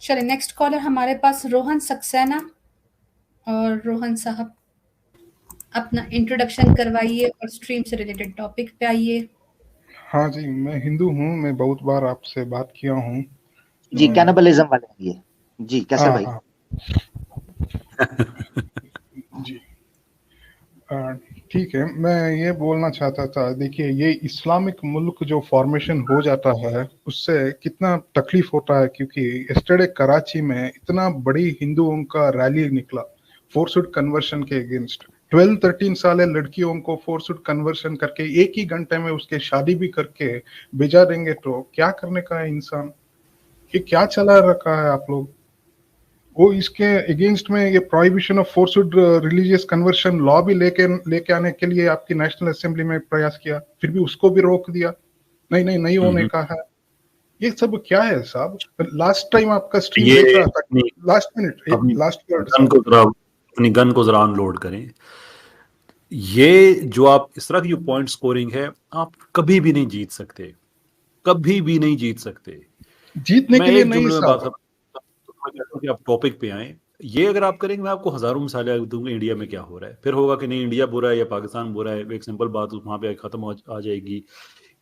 चलिए next collar हमारे पास रोहन सक्सेना। और रोहन साहब अपना इंट्रोडक्शन करवाइए और स्ट्रीम से रिलेटेड टॉपिक पे आइए। हाँ जी, मैं हिंदू हूँ। मैं बहुत बार आपसे बात किया हूँ जी। कैनिबलिज्म वाले हैं ये जी, कैसर भाई। जी ठीक है। मैं ये बोलना चाहता था, देखिए ये इस्लामिक मुल्क जो फॉर्मेशन हो जाता है उससे कितना तकलीफ होता है, क्योंकि यस्टरडे कराची में इतना बड़ी हिंदुओं का रैली निकला फोर्सड कन्वर्शन के अगेंस्ट। 12-13 साल लड़कियों को फोर्सड कन्वर्शन करके एक ही घंटे में उसके शादी भी करके भेजा देंगे, तो क्या करने का है इंसान? ये क्या चला रखा है आप लोग? वो इसके अगेंस्ट में ये prohibition of forced religious conversion law भी लेके आने के लिए आपकी नेशनल असेंबली में प्रयास किया, फिर भी उसको भी रोक दिया। नहीं होने का है। ये सब क्या है साहब? लास्ट टाइम आपका स्ट्रीम देख रहा था। लास्ट अपनी गन को जरा अनलोड करें। ये जो आप इस तरह की जो पॉइंट स्कोरिंग है, आप कभी भी नहीं जीत सकते, कभी भी नहीं जीत सकते। जीतने के लिए नहीं साहब। कि आप टॉपिक पे आए, ये अगर आप करेंगे मैं आपको हजारों मिसालें दूंगा इंडिया में क्या हो रहा है। फिर होगा कि नहीं इंडिया बुरा है या पाकिस्तान बुरा है, एक सिंपल बात वहां पे खत्म आ जाएगी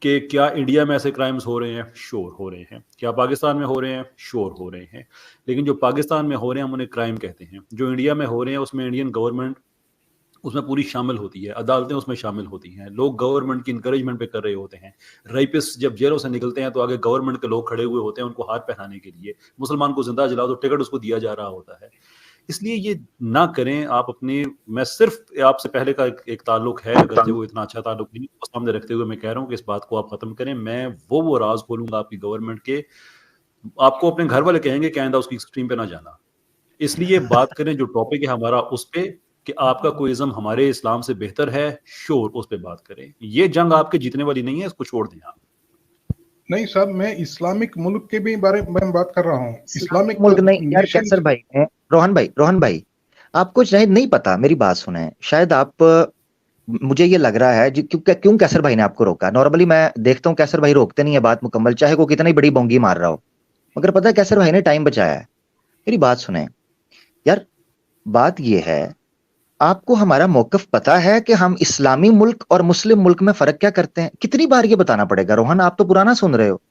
कि क्या इंडिया में ऐसे क्राइम्स हो रहे हैं? श्योर हो रहे हैं। क्या पाकिस्तान में हो रहे हैं? श्योर हो रहे हैं। लेकिन जो पाकिस्तान में हो रहे हैं हम उन्हें क्राइम कहते हैं। जो इंडिया में हो रहे हैं उसमें इंडियन गवर्नमेंट उसमें पूरी शामिल होती है, अदालतें उसमें शामिल होती हैं, लोग गवर्नमेंट की इंकरेजमेंट पे कर रहे होते हैं। रेपिस्ट जब जेलों से निकलते हैं तो आगे गवर्नमेंट के लोग खड़े हुए होते हैं उनको हाथ पहनाने के लिए। मुसलमान को जिंदा जलाओ तो टिकट उसको दिया जा रहा होता है। इसलिए ये ना करें आप अपने। मैं सिर्फ आपसे पहले का एक ताल्लुक है, अगर जो वो इतना अच्छा ताल्लुक नहीं उसको सामने रखते हुए मैं कह रहा हूँ कि इस बात को आप खत्म करें। मैं वो राज खोलूंगा आपकी गवर्नमेंट के, आपको अपने घर वाले कहेंगे कि आइंदा उसकी स्ट्रीम पे ना जाना। इसलिए बात करें जो टॉपिक है हमारा उस पे कि आपका कोई इज्म हमारे इस्लाम से बेहतर है, श्योर उस पे बात करें। ये जंग आपके जीतने वाली नहीं है, इसको छोड़ दें आप। नहीं साहब, मैं इस्लामिक मुल्क के भी बारे में बात कर रहा हूँ। इस्लामिक मुल्क नहीं यार कैसर भाई, रोहन भाई आपको शायद नहीं पता, मेरी बात सुने। शायद आप, मुझे ये लग रहा है क्यों कैसर भाई ने आपको रोका। नॉर्मली मैं देखता हूँ कैसर भाई रोकते नहीं है बात मुकम्मल, चाहे वो कितनी बड़ी बोंगी मार रहा हो। मगर पता है कैसर भाई ने टाइम बचाया है। मेरी बात सुने यार, बात ये है आपको हमारा मौकफ पता है कि हम इस्लामी मुल्क और मुस्लिम मुल्क में फर्क क्या करते हैं? कितनी बार ये बताना पड़ेगा रोहन? आप तो पुराना सुन रहे हो।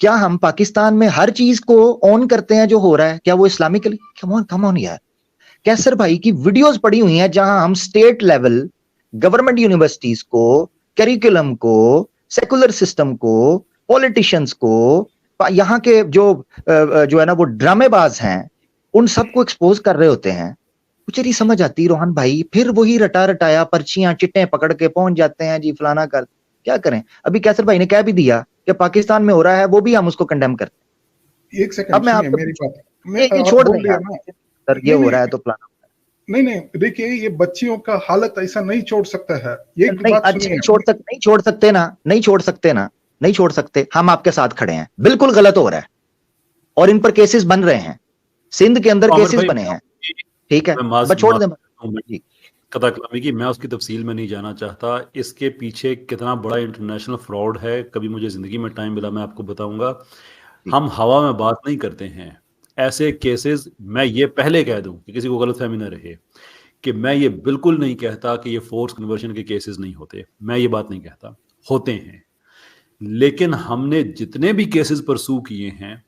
क्या हम पाकिस्तान में हर चीज को ऑन करते हैं जो हो रहा है? क्या वो इस्लामिकली? कम ऑन यार। कैसर भाई की वीडियोस पड़ी हुई हैं जहां हम स्टेट लेवल गवर्नमेंट यूनिवर्सिटीज को, करिकुलम को, सेकुलर सिस्टम को, पॉलिटिशियंस को, यहाँ के जो है ना वो ड्रामेबाज हैं उन सबको एक्सपोज कर रहे होते हैं। मुझे नहीं समझ आती रोहन भाई, फिर वही रटाया पर्चियां चिट्टे पकड़ के पहुंच जाते हैं जी फलाना कर। क्या करें? अभी कैसर भाई ने कह भी दिया कि पाकिस्तान में हो रहा है, वो भी हम उसको कंडेम करते हैं। एक सेकंड, अब मैं आपको मेरी बात छोड़ दें सर, ये हो रहा है तो फलाना। नहीं देखिए, ये बच्चियों का हालत ऐसा नहीं छोड़ सकता है। ये नहीं छोड़ सकते। हम आपके साथ खड़े हैं, बिल्कुल गलत हो रहा है और इन पर केसेस बन रहे हैं। सिंध के अंदर केसेस बने हैं, ठीक है, बस छोड़ दें कथा कलामी की। मैं उसकी तफसील में नहीं जाना चाहता। इसके पीछे कितना बड़ा इंटरनेशनल फ्रॉड है, कभी मुझे जिंदगी में टाइम मिला मैं आपको बताऊंगा। हम हवा में बात नहीं करते हैं। ऐसे केसेस, मैं ये पहले कह दूं कि किसी को गलतफहमी न रहे, कि मैं ये बिल्कुल नहीं कहता कि ये फोर्स कन्वर्शन के केसेस नहीं होते। मैं ये बात नहीं कहता, होते हैं। लेकिन हमने जितने भी केसेस परसू किए हैं,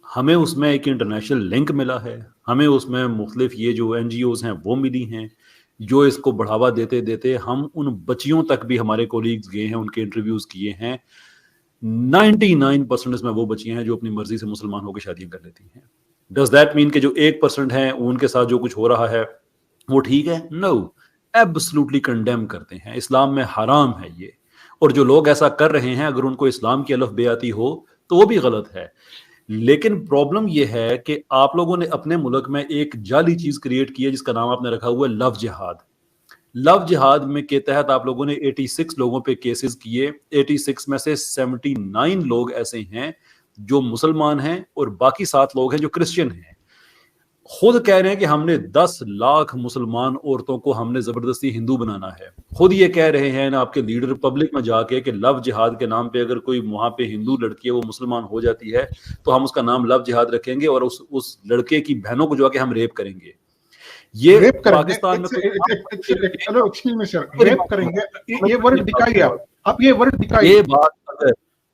हमें उसमें एक इंटरनेशनल लिंक मिला है, हमें उसमें मुख्तलिफ ये जो NGOs हैं वो मिली हैं जो इसको बढ़ावा देते देते हम उन बच्चियों तक भी, हमारे कोलीग्स गए हैं, उनके इंटरव्यूज किए हैं। 99% इसमें वो बच्चियां हैं जो अपनी मर्जी से मुसलमान होकर शादियां कर लेती हैं। डज दैट मीन कि जो 1% है उनके साथ जो कुछ हो रहा है वो ठीक है? नो, एब्सोल्युटली कंडेम करते हैं। इस्लाम में हराम है ये। और जो लोग ऐसा कर रहे हैं, अगर उनको इस्लाम की अलफ बेआती हो तो वो भी गलत है। लेकिन प्रॉब्लम यह है कि आप लोगों ने अपने मुल्क में एक जाली चीज क्रिएट की है जिसका नाम आपने रखा हुआ है लव जिहाद। लव जिहाद में के तहत आप लोगों ने 86 लोगों पे केसेस किए। 86 में से 79 लोग ऐसे हैं जो मुसलमान हैं और बाकी 7 लोग हैं जो क्रिश्चियन हैं। खुद कह रहे हैं कि हमने 10 लाख मुसलमान औरतों को हमने जबरदस्ती हिंदू बनाना है। खुद ये कह रहे हैं ना आपके लीडर पब्लिक में जाके कि लव जिहाद के नाम पे अगर कोई वहां पे हिंदू लड़की है वो मुसलमान हो जाती है तो हम उसका नाम लव जिहाद रखेंगे और उस लड़के की बहनों को जो आके हम रेप करेंगे। ये रेप पाकिस्तान में चलो एक्सक्यूज मी सर, रेप करेंगे, ये वर्ड दिखाइए आप ये वर्ड दिखाइए।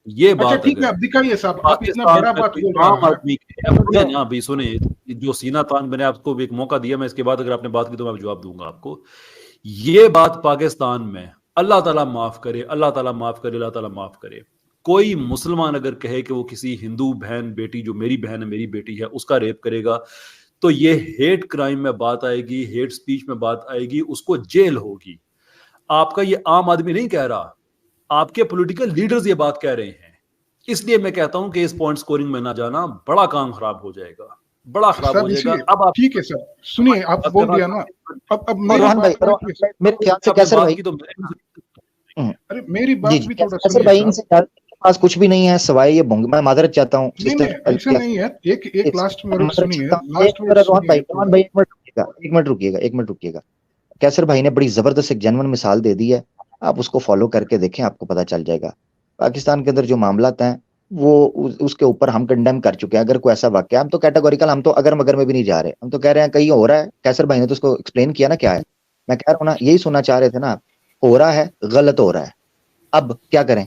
ये बात ठीक है, आप दिखाइए साहब, आप इतना बड़ा बात बोल रहे हैं ना। अभी सुने, जो सीना तान मैंने आपको एक मौका दिया, मैं इसके बाद अगर आपने बात की तो मैं जवाब दूंगा आपको। ये बात पाकिस्तान में, अल्लाह ताला माफ करे, अल्लाह ताला माफ करे, अल्लाह ताला माफ करे, कोई मुसलमान अगर कहे कि वो किसी हिंदू बहन बेटी, जो मेरी बहन है मेरी बेटी है, उसका रेप करेगा तो ये हेट क्राइम में बात आएगी, हेट स्पीच में बात आएगी, उसको जेल होगी। आपका ये आम आदमी नहीं कह रहा, आपके पॉलिटिकल लीडर्स ये बात कह रहे हैं। इसलिए मैं कहता हूं कि इस पॉइंट स्कोरिंग में ना जाना, बड़ा काम खराब हो जाएगा, बड़ा खराब हो जाएगा। अब आप ठीक है सर, सुनिए, आप बोल दिया ना, अब रोहन भाई, मेरे ख्याल से कैसर भाई, अरे मेरी बात भी थोड़ा कैसर भाई, इनसे पास कुछ भी नहीं है सवाए ये बोंग। मैं मादरत चाहता हूँ, ऐसा नहीं है। एक लास्ट वर्ड सुनिए, रोहन भाई एक मिनट रुकिएगा। कैसर भाई ने बड़ी जबरदस्त एक जेन्युइन मिसाल दे दी है, आप उसको फॉलो करके देखें, आपको पता चल जाएगा। पाकिस्तान के अंदर जो मामला हैं वो उसके ऊपर हम कंडेम कर चुके हैं। अगर कोई ऐसा वाक्य, हम तो कैटेगोरिकल, हम तो अगर मगर में भी नहीं जा रहे, हम तो कह रहे हैं कहीं हो रहा है। कैसर भाई ने तो उसको एक्सप्लेन किया ना क्या है। मैं कह रहा हूँ ना, यही सुनना चाह रहे थे ना, हो रहा है, गलत हो रहा है, अब क्या करें?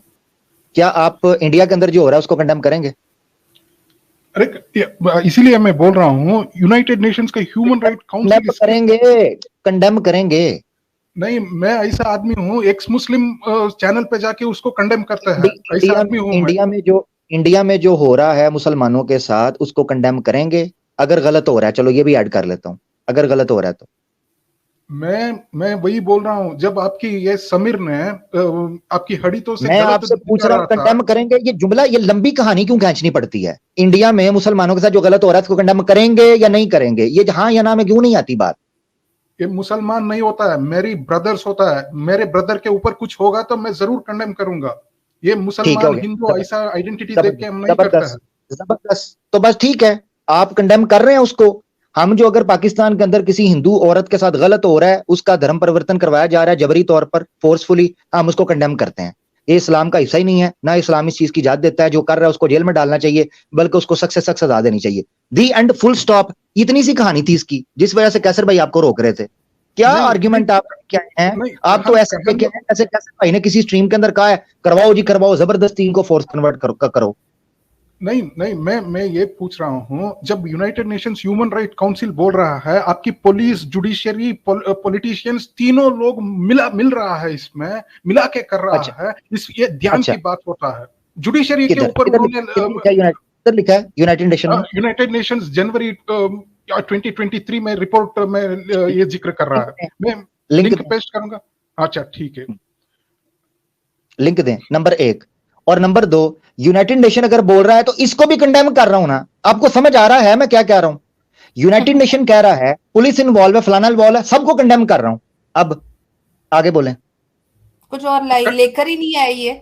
क्या आप इंडिया के अंदर जो हो रहा है उसको कंडेम करेंगे? अरे इसीलिए मैं बोल रहा हूँ, यूनाइटेड नेशंस का ह्यूमन राइट काउंसिल कंडेम करेंगे। नहीं, मैं ऐसा आदमी हूँ, एक्स मुस्लिम चैनल पे जाके उसको कंडेम करता है, ऐसा आदमी हूँ। इंडिया में जो हो रहा है मुसलमानों के साथ, उसको कंडेम करेंगे? अगर गलत हो रहा है, चलो ये भी ऐड कर लेता हूँ, अगर गलत हो रहा है तो मैं वही बोल रहा हूँ। जब आपकी ये समीर ने आपकी हड़ीतों से, मैं आपसे पूछ रहा हूँ, कंडेम करेंगे? ये जुमला, ये लंबी कहानी क्यों खींचनी पड़ती है? इंडिया में मुसलमानों के साथ जो गलत हो रहा है उसको कंडेम करेंगे या नहीं करेंगे? ये हाँ या ना में क्यों नहीं आती बात? ये मुसलमान नहीं होता है, मेरी ब्रदर्स होता है। मेरे ब्रदर के ऊपर कुछ होगा तो मैं जरूर कंडेम करूंगा। ये मुसलमान हिंदू ऐसा आइडेंटिटी देख के हम नहीं करते हैं। जबरदस्त, तो बस ठीक है, आप कंडेम कर रहे हैं उसको। हम जो अगर पाकिस्तान के अंदर किसी हिंदू औरत के साथ गलत हो रहा है, उसका धर्म परिवर्तन करवाया जा रहा है जबरी तौर पर, फोर्सफुली, हम उसको कंडेम करते हैं। ये इस्लाम का हिस्सा ही नहीं है, ना इस्लाम इस चीज की इजाजत देता है। जो कर रहा है उसको जेल में डालना चाहिए, बल्कि उसको सख्त से सख्त सजा देनी चाहिए। दी एंड, फुल स्टॉप। इतनी सी कहानी थी इसकी, जिस वजह से कैसर भाई आपको रोक रहे थे। क्या आर्ग्यूमेंट आप क्या है? आप तो ऐसे कैसे भाई ने किसी स्ट्रीम के अंदर कहा है करवाओ जी करवाओ, जबरदस्ती इनको फोर्स कन्वर्ट करो। नहीं, मैं ये पूछ रहा हूँ, जब United Nations human right council बोल रहा है, आपकी पुलिस, जुडिशियरी, पॉलिटिशियंस, तीनों लोग मिल रहा है, इसमें मिला के कर रहा है। ये ध्यान की बात होता है। जुडिशियरी के ऊपर उन्होंने लिखा है यूनाइटेड नेशंस जनवरी 2023 में रिपोर्ट में ये जिक्र कर रहा है। मैं लिंक पेस्ट करूंगा। अच्छा ठीक है, लिंक दें, नंबर 1। और नंबर 2, यूनाइटेड नेशन अगर बोल रहा है तो इसको भी कंडेम कर रहा हूं ना। आपको समझ आ रहा है मैं क्या कह रहा हूं? यूनाइटेड नेशन कह रहा है पुलिस इन्वॉल्व है, फलाना इन्वॉल्व है, सबको कंडेम कर रहा हूं। अब आगे बोलें। कुछ और लेकर ही नहीं आए ये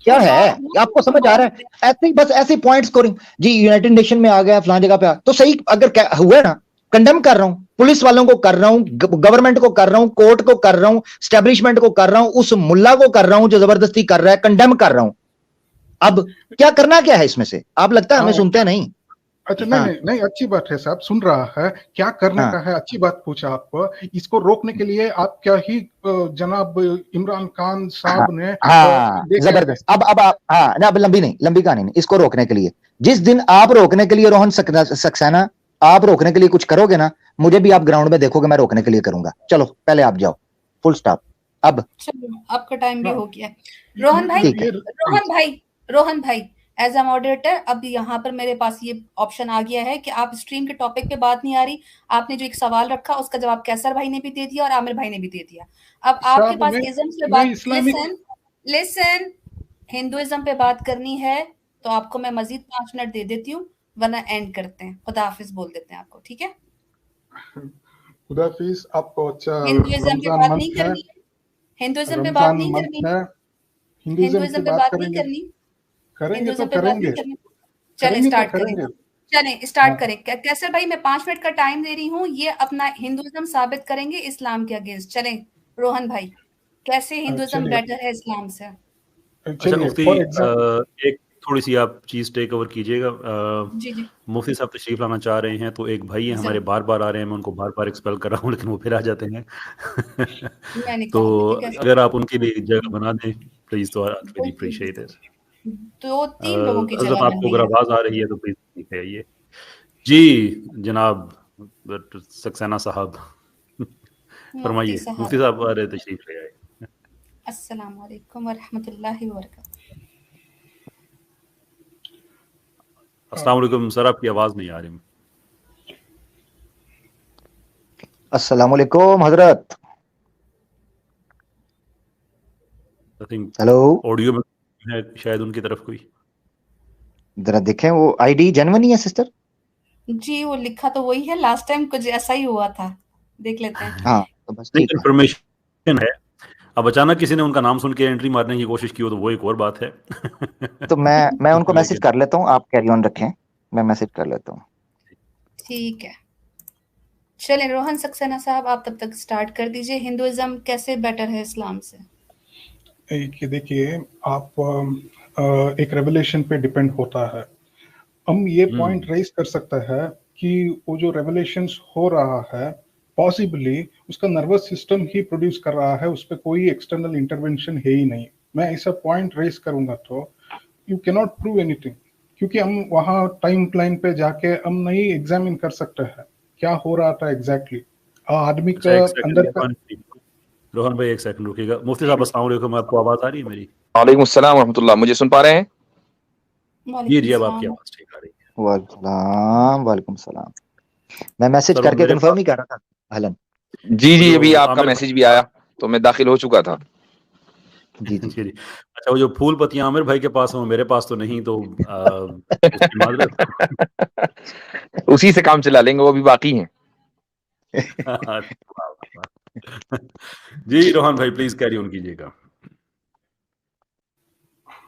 क्या है? आपको समझ आ रहा है? ऐसे ही बस ऐसे पॉइंट स्कोरिंग जी, यूनाइटेड नेशन में आ गया, फलाना जगह पे तो सही। अगर हुआ ना, कंडेम कर रहा हूं, पुलिस वालों को कर रहा हूं, गवर्नमेंट को कर रहा हूं, कोर्ट को कर रहा हूं, स्टैब्लिशमेंट को कर रहा हूं, उस मुल्ला को कर रहा हूं जो जबरदस्ती कर रहा है, कंडेम कर रहा हूं। अब क्या करना क्या है इसमें से? आप लगता है हमें सुनते हैं नहीं। अच्छा नहीं, अच्छी बात है साहब, सुन रहा है। क्या करने का है? अच्छी बात पूछा आप। इसको रोकने के लिए आप क्या ही जनाब इमरान खान साहब ने जबरदस्त। अब लंबी कहानी नहीं। इसको रोकने के लिए, जिस दिन आप रोकने के लिए रोहन सक्सेना, आप रोकने के लिए कुछ करोगे ना, मुझे भी आप ग्राउंड में देखोगे, मैं रोकने के लिए करूंगा। चलो पहले आप जाओ, फुल स्टॉप। अब चलो, आपका टाइम भी हो गया। रोहन भाई एज अ मॉडरेटर, अब यहाँ पर मेरे पास ये ऑप्शन आ गया है कि आप स्ट्रीम के टॉपिक पे बात नहीं आ रही। आपने जो एक सवाल रखा उसका जवाब कैसर भाई ने भी दे दिया और आमिर भाई ने भी दे दिया। अब आपके पास इज्म पे बात, लिसन, हिंदुइज्म पे बात करनी है तो आपको मैं मजीद 5 मिनट दे देती हूँ, वरना एंड करते हैं, खुदा हाफिज बोल देते हैं आपको, ठीक है? खुदा हाफिज आपको। अच्छा, हिंदुइज्म पे बात नहीं करनी है, हिंदुइज्म पे बात नहीं करनी है, हिंदुइज्म पे बात नहीं करनी, करेंगे तो करेंगे। चलिए स्टार्ट करेंगे। चलें स्टार्ट करें। कैसर भाई मैं 5 मिनट का टाइम दे रही हूँ, ये अपना हिंदुइज्म साबित करेंगे इस्लाम के अगेंस्ट। चलें रोहन भाई, कैसे हिंदुइज्म चलिए बेटर है इस्लाम से? अच्छा चलिए मुफ्ती फॉर एग्जाम्पल, एक थोड़ी सी आप चीज़ टेक ओवर कीजिएगा। जी जी मुफ्ती साहब तशरीफ लाना चाह रहे हैं, तो एक भाई है हमारे जरूर, बार बार आ रहे हैं, मैं उनको बार बार एक्सपेल कर रहा हूँ लेकिन वो फिर आ जाते हैं। मैं तो निकाल देती कैसे। अगर आप उनके लिए जगह बना दें प्लीज़, तो आई रियली बिल्कुल अप्रिशिएट बिल्कुल, इट। 2-3 लोगों की हज़रत जगह बन आपको रही अगर है। आवाज़ आ रही है तो प्लीज़ नीचे आइए। जी जनाब सक्सेना साहब मुफ्ती फरमाइए। मुफ्ती साहब, साहब आ रहे तशरीफ ले आए। अस्सलाम वालेकुम व रहमतुल्लाहि व बरकातहू। अस्सलाम वालेकुम सर, आपकी आवाज़ नहीं आ रही। अस्सलाम वालेकुम हजरत। आई थिंक हेलो, ऑडियो में है शायद उनकी तरफ कोई। जरा देखें वो आईडी जेन्युइन ही है सिस्टर। जी वो लिखा तो वही है, लास्ट टाइम कुछ ऐसा ही हुआ था, देख लेते हैं। हाँ तो बस नहीं ठीक है। कंफर्मेशन है। अब अचानक किसी ने उनका नाम सुन के एंट्री मारने की कोशिश की हो तो वो एक और बात है। तो मैं उनको मैसेज लेकिन कर लेता हूँ, आप कैरी ऑन रखें, मैं मैसेज कर लेता हूँ। ठीक है, चलें रोहन सक्सेना साहब आप तब तक स्टार्ट कर दीजिए, हिंदुइज्म कैसे बेटर है इस्लाम से? कि देखिए आप एक रेवलेशन पे डिपेंड होता है। हम ये पॉइंट रेज कर सकते हैं कि वो जो रेवलेशंस हो रहा है पॉसिबली उसका नर्वस सिस्टम ही प्रोड्यूस कर रहा है, उस पर कोई एक्सटर्नल इंटरवेंशन है ही नहीं। मैं ऐसा पॉइंट रेज करूंगा तो you can not prove anything, क्योंकि हम वहां टाइम लाइन पे जाके हम नहीं एग्जामिन कर सकते हैं क्या हो रहा था एग्जैक्टली आदमी अच्छा का एक अंदर का। सेकंड रोहन भाई, एक सेकंड रुकिएगा। मुफ्ती साहब अस्सलाम वालेकुम, आपको आवाज़ आ रही है मेरी? वालेकुम अस्सलाम रहमतुल्लाह, मुझे सुन पा रहे हैं? जी वालेकुम जी अब आपकी सलाम। आवाज़ ठीक आ रही है। वालेकुम सलाम। मैं मैसेज सर करके मेरे कंफर्म पास ही कर रहा था। अहलन। जी वो जी, जो अभी आपका आमिर मैसेज भाई भी आया तो मैं दाखिल हो चुका था। जी जी जी जी। अच्छा वो जो फूल पत्तियां आमिर भाई के पास हैं वो मेरे पास तो नहीं, तो उसकी माजरत। उसी से काम चला लेंगे, वो भी बाकी हैं। जी रोहन भाई प्लीज कैरी ऑन कीजिएगा।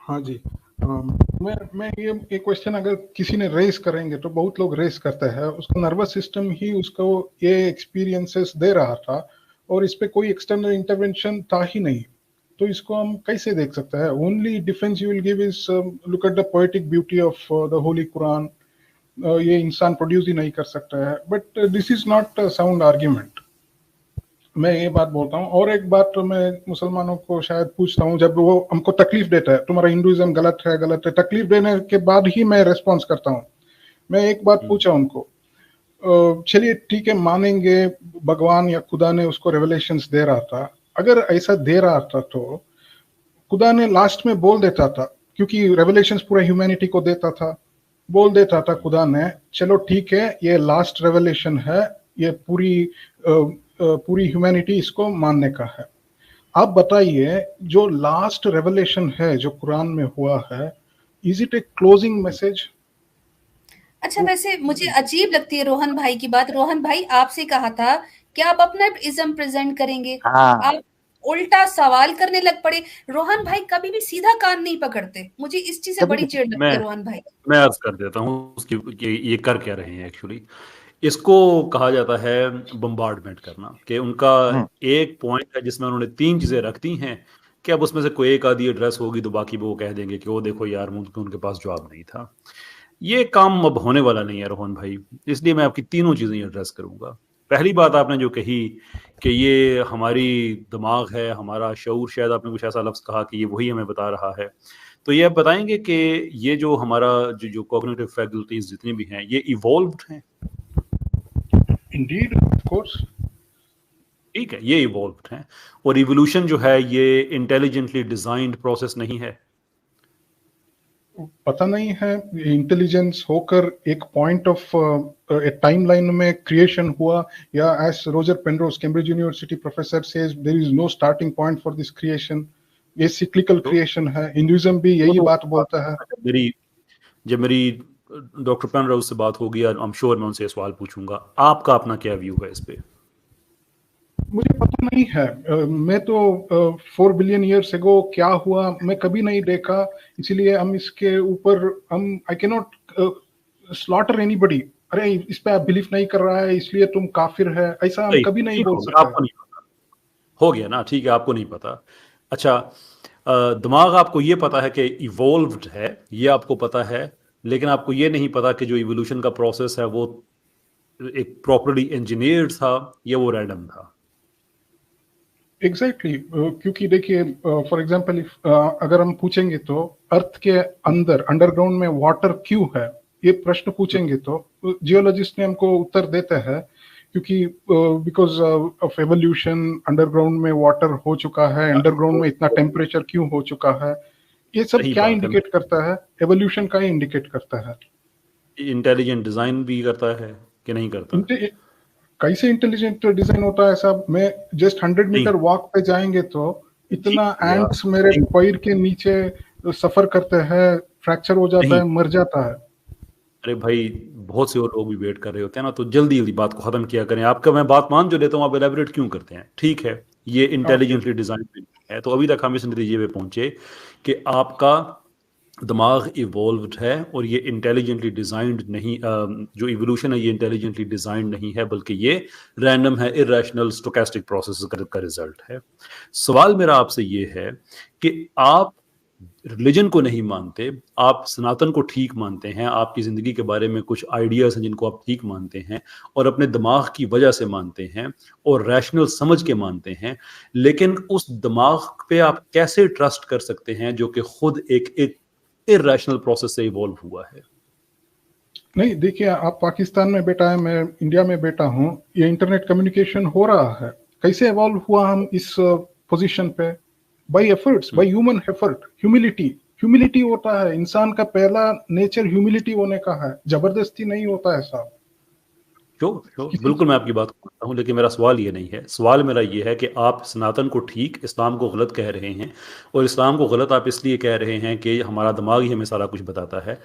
हाँ जी, मैं ये क्वेश्चन अगर किसी ने रेस करेंगे तो बहुत लोग रेस करते हैं, उसका नर्वस सिस्टम ही उसको ये एक्सपीरियंसेस दे रहा था और इस पे कोई एक्सटर्नल इंटरवेंशन था ही नहीं। तो इसको हम कैसे देख सकते हैं? Only defence you will give is look at the poetic beauty of the Holi Quran. ये इंसान प्रोड्यूस ही नहीं कर सकता है, but this is not sound argument. मैं ये बात बोलता हूँ। और एक बात तो मैं मुसलमानों को शायद पूछता हूँ, जब वो हमको तकलीफ देता है तुम्हारा हिंदुइज्म गलत है, तकलीफ देने के बाद ही मैं रेस्पॉन्स करता हूँ। मैं एक बात पूछा उनको, चलिए ठीक है मानेंगे भगवान या खुदा ने उसको रेवलेशंस दे रहा था, अगर ऐसा दे रहा था तो खुदा ने लास्ट में बोल देता था, क्योंकि रेवलेशंस पूरा ह्यूमैनिटी को देता था, बोल देता था खुदा ने चलो ठीक है ये लास्ट रेवलेशन है, ये पूरी ह्यूमैनिटी इसको मानने का है। आप बताइए जो लास्ट रेवलेशन है जो कुरान में हुआ है, is it A closing message? अच्छा वैसे मुझे अजीब लगती है रोहन भाई की बात। रोहन भाई आपसे कहा था कि आप अपना इज्म प्रेजेंट करेंगे, हाँ आप उल्टा सवाल करने लग पड़े। रोहन भाई कभी भी सीधा कान नहीं पकड़ते, मुझे इस चीज से कभी बड़ी भी। चिढ़ लगती मैं है रोहन भाई। मैं अर्ज कर देता हूँ उसकी कि ये कर क्या रहे हैं एक्चुअली। इसको कहा जाता है बम्बार्डमेंट करना, कि उनका हम्म, एक पॉइंट है जिसमें उन्होंने तीन चीजें रख दी हैं कि अब उसमें से कोई एक आधी एड्रेस होगी तो बाकी वो कह देंगे कि वो देखो यार उनके पास जवाब नहीं था। ये काम अब होने वाला नहीं है रोहन भाई, इसलिए मैं आपकी तीनों चीजें एड्रेस करूंगा। पहली बात आपने जो कही कि ये हमारी दिमाग है, हमारा शऊर, शायद आपने कुछ ऐसा लफ्ज कहा कि ये वही हमें बता रहा है। तो ये आप बताएंगे कि ये जो हमारा जो कॉग्निटिव फैकल्टीज जितनी भी हैं ये इवॉल्व्ड हैं? Indeed of course. ठीक है, ये इवॉल्व्ड हैं। और इवोल्यूशन जो है ये इंटेलिजेंटली डिजाइंड प्रोसेस नहीं है। पता नहीं है, इंटेलिजेंस होकर एक पॉइंट ऑफ टाइम लाइन में क्रिएशन हुआ, या as Roger Penrose Cambridge University professor says there is no starting point for this creation, ये सिक्लिकल तो क्रिएशन है। हिंदुइज्म भी यही बात बोलता है। जब मेरी डॉक्टर पेनरोज से बात होगी आई एम श्योर मैं उनसे सवाल पूछूंगा। आपका अपना क्या व्यू है इस पे? मुझे पता नहीं है, मैं तो 4 बिलियन ईयर्स एगो क्या हुआ मैं कभी नहीं देखा, इसीलिए हम इसके ऊपर हम I can not slaughter anybody, अरे इस पे आप बिलीव नहीं कर रहा है इसलिए तुम काफिर है, ऐसा हम कभी नहीं बोल सकते। आपको नहीं पता, हो गया ना, ठीक है, आपको नहीं पता। अच्छा, दिमाग आपको ये पता है कि इवॉल्व्ड है, ये आपको पता है, लेकिन आपको ये नहीं पता कि जो इवोल्यूशन का प्रोसेस है वो एक प्रॉपर्ली इंजीनियर्ड था या वो रैंडम था। एग्जैक्टली क्योंकि देखिए फॉर एग्जांपल अगर हम पूछेंगे तो अर्थ के अंदर अंडरग्राउंड में वाटर क्यों है, ये प्रश्न पूछेंगे तो जियोलॉजिस्ट ने हमको उत्तर देते हैं क्योंकि बिकॉज ऑफ एवोल्यूशन अंडरग्राउंड में वाटर हो चुका है, अंडरग्राउंड में इतना टेम्परेचर क्यों हो चुका है, ये सब क्या इंडिकेट करता है, एवोल्यूशन का ही इंडिकेट करता है। इंटेलिजेंट डिजाइन भी करता है कि नहीं करता? कैसे इंटेलिजेंट डिजाइन होता है साहब, मैं जस्ट 100 मीटर वॉक पे जाएंगे तो इतना एंट्स मेरे पैर के नीचे सफर करते हैं, फ्रैक्चर हो जाता है, मर जाता है। अरे भाई, बहुत से और लोग भी वेट कर रहे होते हैं ना, तो जल्दी जल्दी बात को खत्म किया करें। आपका मैं बात मान जो लेता हूँ, आप एलेबोरेट क्यों करते हैं? ठीक है, ये इंटेलिजेंटली डिजाइन है, तो अभी तक हम इस नतीजे पे पहुंचे कि आपका दिमाग इवॉल्व्ड है और ये इंटेलिजेंटली डिजाइंड नहीं, जो इवोल्यूशन है ये इंटेलिजेंटली डिजाइंड नहीं है, बल्कि ये रैंडम है, इरैशनल स्टोकेस्टिक प्रोसेस का रिजल्ट है। सवाल मेरा आपसे ये है कि आप रिलीजन को नहीं मानते, आप सनातन को ठीक मानते हैं, आपकी ज़िंदगी के बारे में कुछ आइडियाज़ हैं जिनको आप ठीक मानते हैं और अपने दिमाग की वजह से मानते हैं और रैशनल समझ के मानते हैं, लेकिन उस दिमाग पे आप कैसे ट्रस्ट कर सकते हैं जो कि खुद एक इरैशनल प्रोसेस से इवॉल्व हुआ है? नहीं देखिए, आप पाकिस्तान में बैठा है, मैं इंडिया में बैठा हूँ, ये इंटरनेट कम्युनिकेशन हो रहा है, कैसे इवॉल्व हुआ हम इस पोजीशन पे? By efforts, by human effort, humility होता है, इंसान का पहला नेचर ह्यूमिलिटी होने का है, जबरदस्ती नहीं होता है साहब। बिल्कुल मैं आपकी बात करता हूँ, लेकिन मेरा सवाल ये नहीं है। सवाल मेरा ये है कि आप सनातन को ठीक, इस्लाम को गलत कह रहे हैं, और इस्लाम को गलत आप इसलिए कह रहे हैं कि हमारा दिमाग ही हमें सारा कुछ बताता है।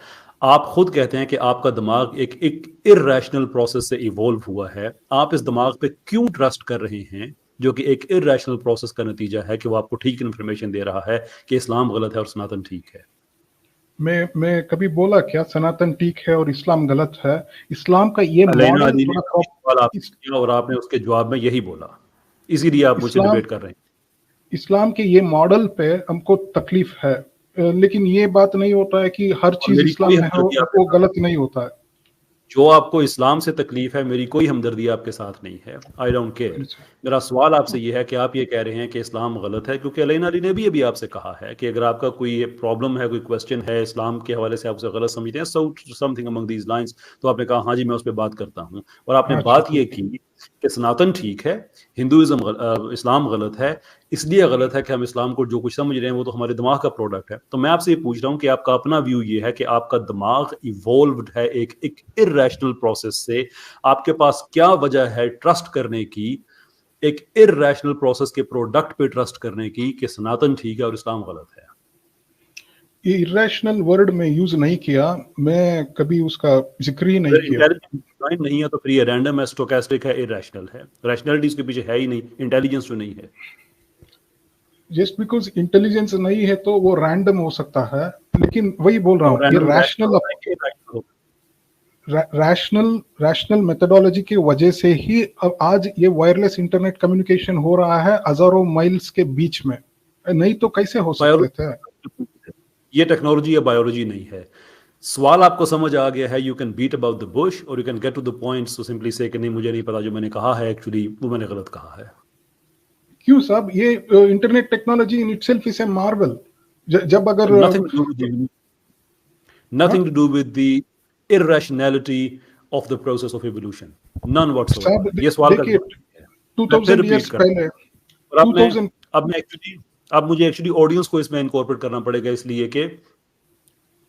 आप खुद कहते हैं कि आपका दिमाग एक इरैशनल प्रोसेस से इवॉल्व हुआ है। आप इस दिमाग पे क्यों ट्रस्ट कर रहे हैं जो कि एक इरैशनल प्रोसेस का नतीजा है कि वो आपको ठीक इन्फॉर्मेशन दे रहा है कि इस्लाम गलत है और सनातन ठीक है? मैं कभी बोला क्या सनातन ठीक है और इस्लाम गलत है? इस्लाम का ये मॉडल, और आपने उसके जवाब में यही बोला, इसीलिए आप मुझसे डिबेट कर रहे हैं। इस्लाम के ये मॉडल पे हमको तकलीफ है, लेकिन ये बात नहीं होता है कि हर चीज इस्लाम में हो वो गलत नहीं होता है। जो आपको इस्लाम से तकलीफ है, मेरी कोई हमदर्दी आपके साथ नहीं है, आई डोंट केयर। मेरा सवाल आपसे ये है कि आप ये कह रहे हैं कि इस्लाम गलत है, क्योंकि अलैना अली ने भी अभी आपसे कहा है कि अगर आपका कोई प्रॉब्लम है, कोई क्वेश्चन है इस्लाम के हवाले से, आप उसे गलत समझते हैं, समथिंग अमंग दीज लाइंस, तो आपने कहा हाँ जी मैं उस पर बात करता हूँ। और आपने बात ये की कि सनातन ठीक है, हिंदुइज्म इस्लाम गलत है, इसलिए गलत है कि हम इस्लाम को जो कुछ समझ रहे हैं वो तो हमारे दिमाग का प्रोडक्ट है। तो मैं आपसे ये पूछ रहा हूँ कि आपका अपना व्यू ये है कि आपका दिमाग इवॉल्व्ड है एक इरैशनल प्रोसेस से, आपके पास क्या वजह है ट्रस्ट करने की, एक इरैशनल प्रोसेस के प्रोडक्ट पे ट्रस्ट करने की कि सनातन ठीक है और इस्लाम गलत है? ये इरैशनल वर्ड में यूज नहीं किया, मैं कभी उसका जिक्र ही नहीं किया। नहीं है तो फिर ये रैंडम है, स्टोकेस्टिक है, इरैशनल है, रैशनैलिटी इसके पीछे है ही नहीं, इंटेलिजेंस तो नहीं है। जस्ट बिकॉज इंटेलिजेंस नहीं है तो वो रैंडम हो सकता है, लेकिन वही बोल रहा हूँ, ये रैशनल मेथोडोलॉजी की वजह से ही अब आज ये वायरलेस इंटरनेट कम्युनिकेशन हो रहा है हजारों माइल्स के बीच में, नहीं तो कैसे हो सकते थे? ये टेक्नोलॉजी या बायोलॉजी नहीं है। सवाल आपको समझ आ गया है, you can beat about the bush और you can get to the points to simply say कि नहीं मुझे नहीं पता, जो मैंने कहा है एक्चुअली वो मैंने गलत कहा है। क्यों साहब, ये internet technology in itself is a Marvel. जब अगर nothing to do with the irrationality of the process of evolution, none whatsoever। ये सवाल का 2000 years पहले, अब मुझे एक्चुअली ऑडियंस को इसमें इनकॉर्पोरेट करना पड़ेगा, इसलिए कि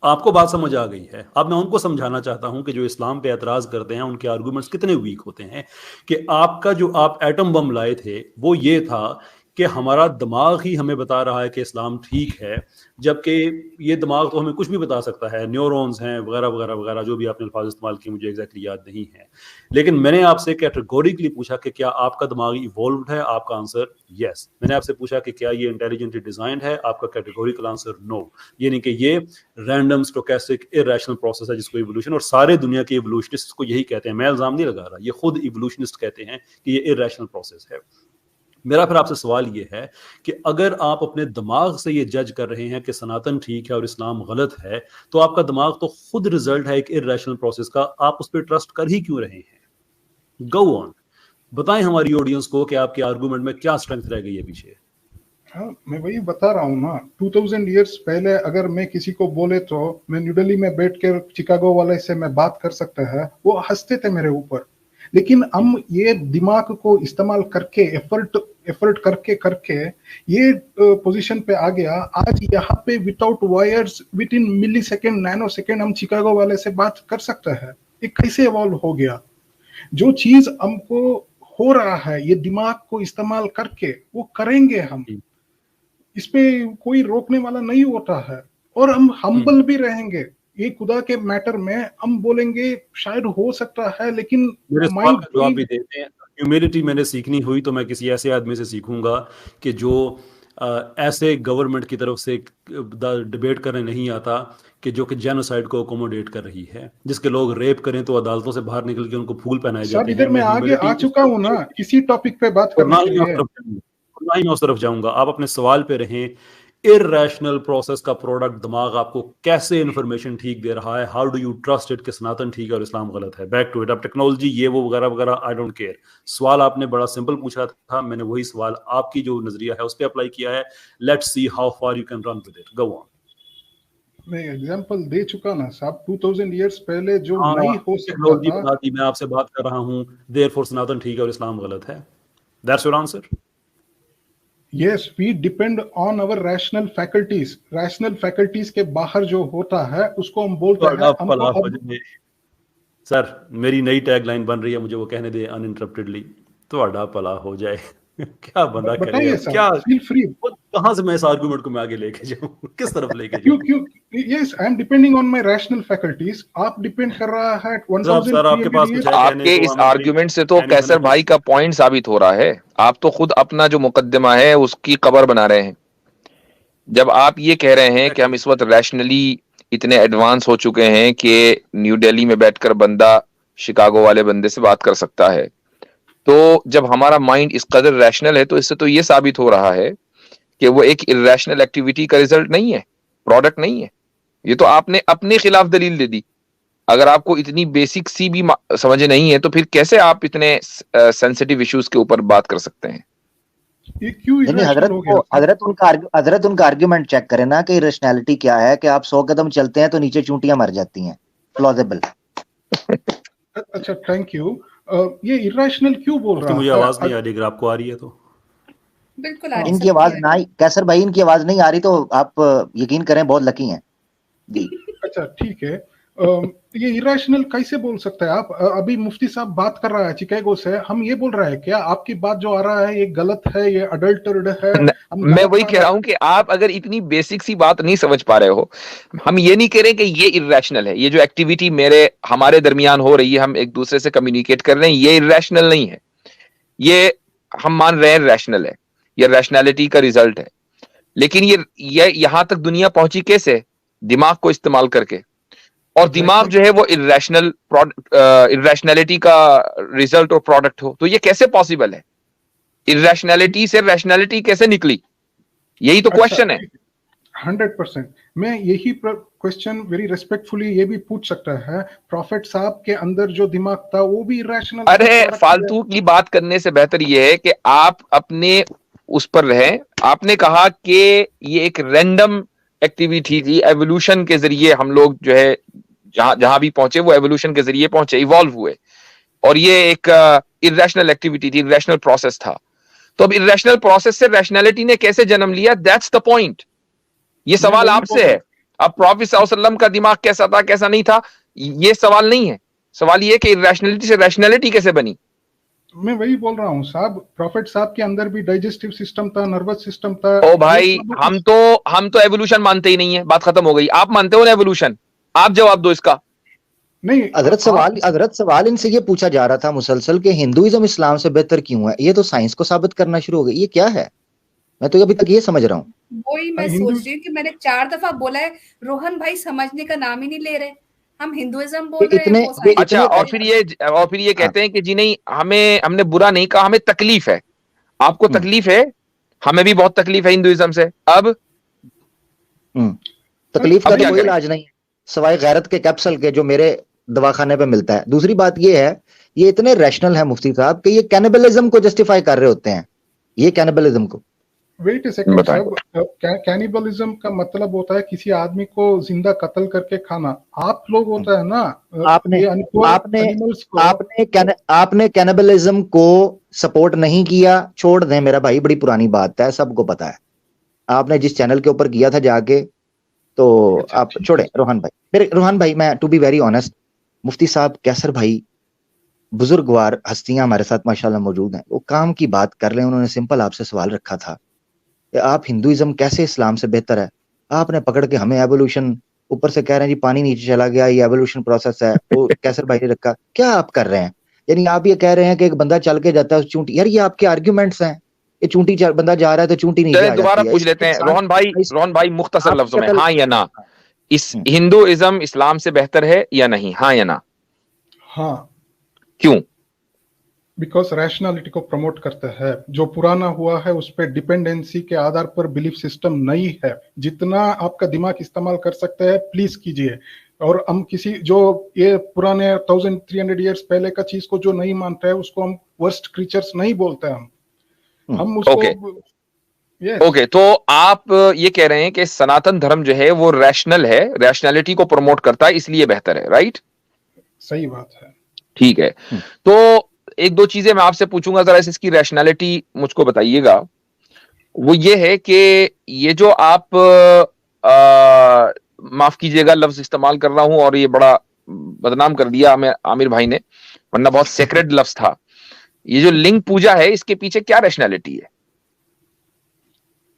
आपको बात समझ आ गई है। अब मैं उनको समझाना चाहता हूं कि जो इस्लाम पे एतराज करते हैं उनके आर्गुमेंट्स कितने वीक होते हैं, कि आपका जो आप एटम बम लाए थे वो ये था कि हमारा दिमाग ही हमें बता रहा है कि इस्लाम ठीक है, जबकि ये दिमाग तो हमें कुछ भी बता सकता है, न्यूरॉन्स हैं वगैरह वगैरह वगैरह, जो भी आपने अल्फाज इस्तेमाल किए मुझे एग्जैक्टली याद नहीं है। लेकिन मैंने आपसे कैटेगोरिकली पूछा कि क्या आपका दिमाग इवॉल्व्ड है, आपका आंसर यस। मैंने आपसे पूछा कि क्या ये इंटेलिजेंटली डिजाइंड है, आपका कैटेगोरिकल आंसर नो। ये नहीं कि ये रैंडम स्टोकेस्टिक इरैशनल प्रोसेस है जिसको इवोल्यूशन, और सारे दुनिया के इवोल्यूशनिस्ट को यही कहते हैं, मैं इल्जाम नहीं लगा रहा, ये खुद इवोल्यूशनिस्ट कहते हैं कि ये इरैशनल प्रोसेस है। मेरा फिर आपसे सवाल ये है कि अगर आप अपने दिमाग से ये जज कर रहे हैं कि सनातन ठीक है और इस्लाम गलत है, तो आपका दिमाग तो खुद रिजल्ट है एक इरैशनल प्रोसेस का, आप उस पर ट्रस्ट कर ही क्यों रहे हैं? गो ऑन, बताएं हमारी ऑडियंस को कि आपके आर्गुमेंट में क्या स्ट्रेंथ रह गई है पीछे। हाँ, मैं वही बता रहा हूँ ना, 2000 ईयर्स पहले अगर मैं किसी को बोले तो मैं न्यू दिल्ली में बैठ कर चिकागो वाले से मैं बात कर सकता है, वो हंसते थे मेरे ऊपर। लेकिन हम ये दिमाग को इस्तेमाल करके एफर्ट करके करके ये पोजीशन पे आ गया। आज यहाँ पे without wires within millisecond, nanosecond हम चिकागो वाले से बात कर सकते हैं। ये कैसे इवॉल्व हो गया? जो चीज हमको हो रहा है ये दिमाग को इस्तेमाल करके वो करेंगे हम, इस पे कोई रोकने वाला नहीं होता है। और हम हम्बल भी रहेंगे, ये खुदा के मैटर में हम बोलेंगे शायद हो सकता है, लेकिन माइंड जवाब भी देते हैं। ह्यूमिलिटी मैंने सीखनी हुई तो मैं किसी ऐसे आदमी से सीखूंगा कि जो ऐसे गवर्नमेंट की तरफ से डिबेट करने नहीं आता कि जो कि जेनोसाइड को अकोमोडेट कर रही है, जिसके लोग रेप करें तो अदालतों से बाहर निकल के उनको फूल पहनाए जाते हैं। इधर मैं आगे आ चुका हूँ ना इसी टॉपिक पे बात करने के लिए, ना ही मैं उस तरफ जाऊंगा। आप अपने सवाल पे रहें। इरैशनल प्रोसेस का प्रोडक्ट दिमाग आपको कैसे इंफॉर्मेशन ठीक दे रहा है? How do you trust it कि सनातन ठीक है और इस्लाम गलत है? Back to it. अब टेक्नोलॉजी ये वो वगैरह वगैरह, आई डोंट केयर। सवाल आपने बड़ा सिंपल पूछा था, मैंने वही सवाल आपकी जो नजरिया है उस पर अप्लाई किया है। Let's see how far you can run with it. Go on. मैं एग्जांपल दे चुका ना साहब, 2000 इयर्स पहले जो नहीं हो सकता था, मैं आपसे बात कर रहा हूं, देयरफॉर सनातन ठीक है और इस्लाम गलत है। That's your answer? Yes, we depend on our rational faculties. Rational faculties के बाहर जो होता है उसको हम बोलते हैं। सर मेरी नई टैगलाइन बन रही है, मुझे वो कहने दे अनइंटरप्टेडली, तो भला हो जाए। क्या बंदा करेगा? क्या फील फ्री। कहां से मैं इस आर्गुमेंट को मैं आगे लेके जाऊं, किस तरफ लेके जाऊं? क्यों? Yes, I am depending on my rational faculties. आप डिपेंड कर रहा है 1000 सर आपके पास कुछ है? आपके इस आर्गुमेंट से तो कैसर भाई का पॉइंट साबित हो रहा है। आप तो खुद अपना जो मुकद्दमा है उसकी कबर बना रहे हैं। जब आप ये कह रहे हैं कि हम इस वक्त रैशनली इतने एडवांस हो चुके हैं कि न्यू दिल्ली में बैठकर बंदा शिकागो वाले बंदे से बात कर सकता है, तो जब हमारा माइंड इस कदर रैशनल है तो इससे तो ये साबित हो रहा है कि वो एक इरैशनल एक्टिविटी का रिजल्ट नहीं है, प्रोडक्ट नहीं है। ये तो आपने अपने खिलाफ दलील दे दी। अगर आपको इतनी बेसिक सी भी समझ नहीं है तो फिर कैसे आप इतने सेंसिटिव इश्यूज के ऊपर बात कर सकते हैं? ये क्यों हजरत उनका आर्ग्यूमेंट चेक करें ना कि रैशनैलिटी क्या है कि आप 100 कदम चलते हैं तो नीचे चूंटियां मर जाती हैं। प्लॉजिबल। अच्छा, थैंक यू। ये इरैशनल क्यों बोल रहा है? मुझे आवाज नहीं आ रही, अगर आपको आ रही है तो बिल्कुल आ रही। इनकी आवाज ना आई, कैसर भाई इनकी आवाज नहीं आ रही तो आप यकीन करें बहुत लकी हैं जी। अच्छा ठीक है। ये इरैशनल कैसे बोल सकते हैं आप? अभी मुफ्ती साहब बात कर रहा है चिकागो से, हम ये बोल रहे हैं क्या आपकी बात जो आ रहा है ये गलत है, ये अडल्टर्ड है? मैं वही कह रहा हूं कि आप अगर इतनी बेसिक सी बात नहीं समझ पा रहे हो, हम ये नहीं कह रहे कि ये इरैशनल है। ये जो एक्टिविटी हमारे दरमियान हो रही है, हम एक दूसरे से कम्युनिकेट कर रहे हैं, ये इरैशनल नहीं है। ये हम मान रहे हैं रैशनल है, ये रैशनैलिटी का रिजल्ट है। लेकिन ये यहां तक दुनिया पहुंची कैसे? दिमाग को इस्तेमाल करके। और दिमाग जो है वो इरैशनैलिटी का रिजल्ट और प्रोडक्ट हो, तो ये कैसे पॉसिबल है? इरैशनैलिटी से रैशनैलिटी कैसे निकली? यही तो क्वेश्चन है। 100%। मैं यही क्वेश्चन वेरी रेस्पेक्टफुली ये भी पूछ सकता है, प्रॉफिट साहब के अंदर जो दिमाग था वो भी इरैशनल। अरे फालतू की बात करने से बेहतर ये है कि आप अपने उस पर रहें। आपने कहा कि ये एक रैंडम एक्टिविटी थी, एवोल्यूशन के जरिए हम लोग जो है जहां भी पहुंचे वो एवोल्यूशन के जरिए पहुंचे, इवॉल्व हुए, और ये एक इरैशनल एक्टिविटी थी, इरैशनल प्रोसेस था। तो अब इरैशनल प्रोसेस से रैशनैलिटी ने कैसे जन्म लिया? That's the point. ये सवाल आपसे है। अब प्रॉफिट सल्लल्लाहु अलैहि वसल्लम का दिमाग कैसा था, कैसा नहीं था, ये सवाल नहीं है। सवाल ये कि इरैशनैलिटी से रैशनैलिटी कैसे बनी। मैं वही बोल रहा हूँ साहब, प्रॉफिट साहब के अंदर भी डाइजेस्टिव सिस्टम था, नर्वस सिस्टम था। ओ भाई, हम तो एवोल्यूशन मानते ही नहीं है, बात खत्म हो गई। आप मानते हो ना एवोल्यूशन? आप जवाब दो इसका। नहीं, हजरत सवाल इनसे ये पूछा जा रहा था मुसलसल कि हिंदुइज्म इस्लाम से बेहतर क्यों है। ये तो साइंस को साबित करना शुरू हो गई, ये क्या है? मैं तो अभी तक ये समझ रहा हूँ। वही मैं सोच रही हूँ कि मैंने 4 दफा बोला है, रोहन भाई समझने का नाम ही नहीं ले रहे। हम हिंदुइज्म बोल रहे हैं, वो साइंस। अच्छा, और फिर ये कहते हैं कि जी नहीं, हमने बुरा नहीं कहा, हमें तकलीफ है। आपको तकलीफ है, हमें भी बहुत तकलीफ है हिंदुइज्म से। अब तकलीफ का तो कोई इलाज नहीं है सवाए गैरत के कैप्सूल के, जो मेरे दवाखाने पे मिलता है। दूसरी बात ये है, ये इतने रैशनल है मुफ्ती साहब कि ये कैनिबलिज्म को जस्टिफाई कर रहे होते हैं। ये कैनिबलिज्म को, वेट अ सेकंड साहब, कैनिबलिज्म का मतलब होता है किसी आदमी को जिंदा कत्ल करके खाना। आप लोग होता है ना, आपने कैनिबलिज्म को सपोर्ट नहीं किया, छोड़ दें मेरा भाई, बड़ी पुरानी बात है, सबको पता है। आपने जिस चैनल के ऊपर किया था जाके, तो आप छोड़े रोहन भाई। फिर रोहन भाई, मैं टू बी वेरी ऑनेस्ट, मुफ्ती साहब, कैसर भाई, बुजुर्गवार हस्तियां हमारे साथ माशाल्लाह मौजूद हैं, वो काम की बात कर रहे हैं। उन्होंने सिंपल आपसे सवाल रखा था कि आप हिंदुइज्म कैसे इस्लाम से बेहतर है। आपने पकड़ के हमें एवोल्यूशन, ऊपर से कह रहे हैं जी पानी नीचे चला गया, ये एवोल्यूशन प्रोसेस है। वो कैसर भाई ने रखा, क्या आप कर रहे हैं? यानी आप ये कह रहे हैं कि एक बंदा चल के जाता है चूंटी, यार ये आपके आर्ग्यूमेंट्स हैं। ये चूंटी बंदा जा रहा है तो चूंटी नीचे आ जाती है। दोबारा पूछ लेते हैं रोहन भाई मुख्तसर लफ्जों में, हाँ या ना, इस हिंदुइज्म इस्लाम से बेहतर है या नहीं? हाँ या ना? हाँ। क्यों? बिकॉज रैशनैलिटी को प्रमोट करता है। जो पुराना हुआ है उस पर डिपेंडेंसी के आधार पर बिलीफ सिस्टम नहीं है। जितना आपका दिमाग इस्तेमाल कर सकते हैं प्लीज कीजिए। और हम किसी जो ये पुराने 1300 ईयर्स पहले का चीज को जो नहीं मानता है उसको हम वर्स्ट क्रीचर्स नहीं बोलते। हम उसको ओके, तो आप ये कह रहे हैं कि सनातन धर्म जो है वो रैशनल है, रैशनैलिटी को प्रमोट करता है, इसलिए बेहतर है, राइट? सही बात है। ठीक है, तो एक दो चीजें मैं आपसे पूछूंगा, जरा इसकी रैशनैलिटी मुझको बताइएगा। वो ये है कि ये जो आप माफ कीजिएगा लफ्ज इस्तेमाल कर रहा हूं, और ये बड़ा बदनाम कर दिया हमें आमिर भाई ने, वरना बहुत सेक्रेड लफ्ज था। ये जो लिंग पूजा है, इसके पीछे क्या रैशनैलिटी है?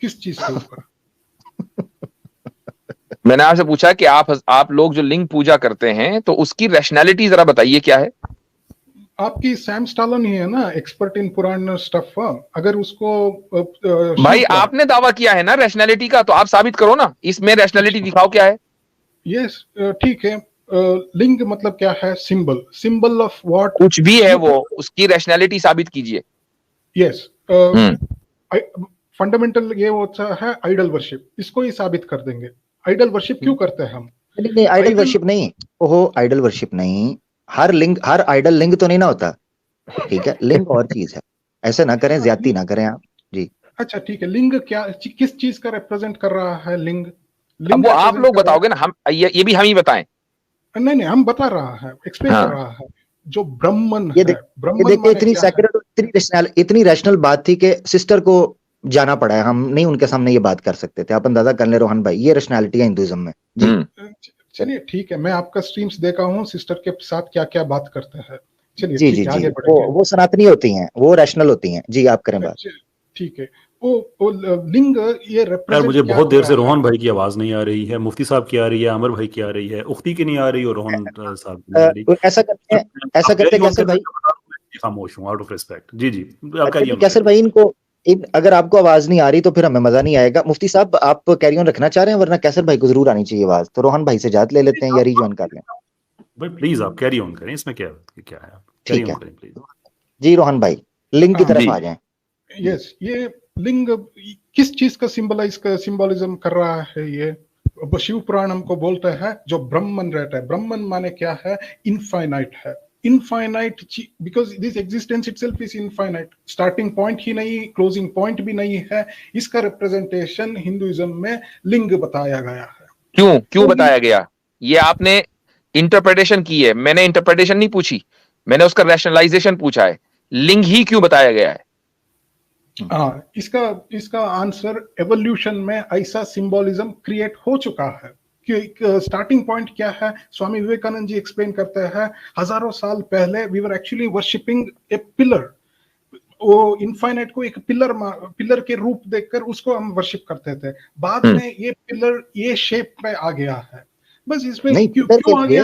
किस चीज के ऊपर? मैंने आपसे पूछा कि आप लोग जो लिंग पूजा करते हैं, तो उसकी रैशनैलिटी जरा बताइए क्या है? आपकी सैम स्टालन ही है ना, एक्सपर्ट इन पुराण स्टफ। अगर उसको भाई आपने दावा किया है ना रैशनैलिटी का, तो आप साबित करो ना, इसमें रैशनैलिटी दिखाओ क्या है। यस, ठीक है। लिंग मतलब क्या है? सिंबल ऑफ व्हाट, कुछ भी है वो, उसकी रैशनैलिटी साबित कीजिए। यस, फंडामेंटल ये होता है आइडल वर्शिप, इसको ही साबित कर देंगे। आइडल वर्शिप क्यों करते हैं हम? नहीं, आइडल वर्शिप नहीं, ओहो आइडल वर्शिप नहीं। हर आइडल लिंग तो नहीं ना होता, ठीक है? लिंग और चीज है, ऐसे ना करें, ज्यादती ना करें आप जी। अच्छा ठीक है, लिंग क्या, किस चीज का रिप्रेजेंट कर रहा है लिंग? अब वो आप लोग बताओगे ना, हम ये भी हम ही बताएं? नहीं, हम बता रहा है, एक्सप्लेन कर रहा है। जो ब्राह्मण है, देखिए इतनी सेक्रेट, इतनी रैशनल बात थी कि सिस्टर को जाना पड़ा है। हम नहीं उनके सामने ये बात कर सकते थे। आप अंदाजा कर ले रोहन भाई, ये रैशनैलिटी है हिंदुइज्म में जी। चलिए ठीक है, मैं आपका स्ट्रीम्स देखा हूँ, सिस्टर के साथ क्या क्या बात करते हैं। चलिए जी जी जी, वो सनातनी होती हैं, वो रैशनल होती हैं जी। आप करें बात। ठीक है। वो लिंग ये यार मुझे बहुत देर से रोहन भाई की आवाज नहीं आ रही है, मुफ्ती साहब की आ रही है, आमिर भाई की आ रही है, उख्ती की नहीं आ रही और रोहन साहब की नहीं आ रही। ऐसा करते कैसर भाई, खामोश हूं आउट ऑफ रिस्पेक्ट। जी जी, आप करिए। कैसर भाई, इनको अगर आपको आवाज नहीं आ रही तो फिर हमें मजा नहीं आएगा। मुफ्ती साहब आप कैरी ऑन रखना चाह रहे हैं, वरना कैसर भाई को जरूर आनी चाहिए आवाज। तो रोहन भाई से इजाजत ले लेते हैं या रिज्वाइन कर लें? भाई प्लीज आप कैरी ऑन करें, इसमें क्या है, आप ठीक है जी। रोहन भाई लिंग की तरफ आ जाएं। यस, ये लिंग किस चीज का सिंबलिज्म कर रहा है? ये शिव पुराण हमको बोलता है जो ब्रह्मन रहता है। ब्रह्मन माने क्या है? इनफाइनाइट है। Infinite, because this existence itself is infinite. Starting point ही नहीं, क्लोजिंग पॉइंट भी नहीं है। इसका रिप्रेजेंटेशन हिंदुइज्म में लिंग बताया गया है। क्यों बताया गया? ये आपने इंटरप्रिटेशन की है, मैंने इंटरप्रिटेशन नहीं पूछी, मैंने उसका रैशनलाइजेशन पूछा है। लिंग ही क्यों बताया गया है? हाँ, इसका आंसर एवोल्यूशन में ऐसा सिंबलिज्म क्रिएट हो चुका है कि स्टार्टिंग पॉइंट क्या है? स्वामी विवेकानंद जी एक्सप्लेन करते हैं, हजारों साल पहले we were actually worshipping a pillar. वो इनफाइनाइट को एक पिलर के रूप देखकर उसको हम वर्शिप करते थे। बाद में ये पिलर ये शेप में आ गया है, बस इसमें क्यों आ गया?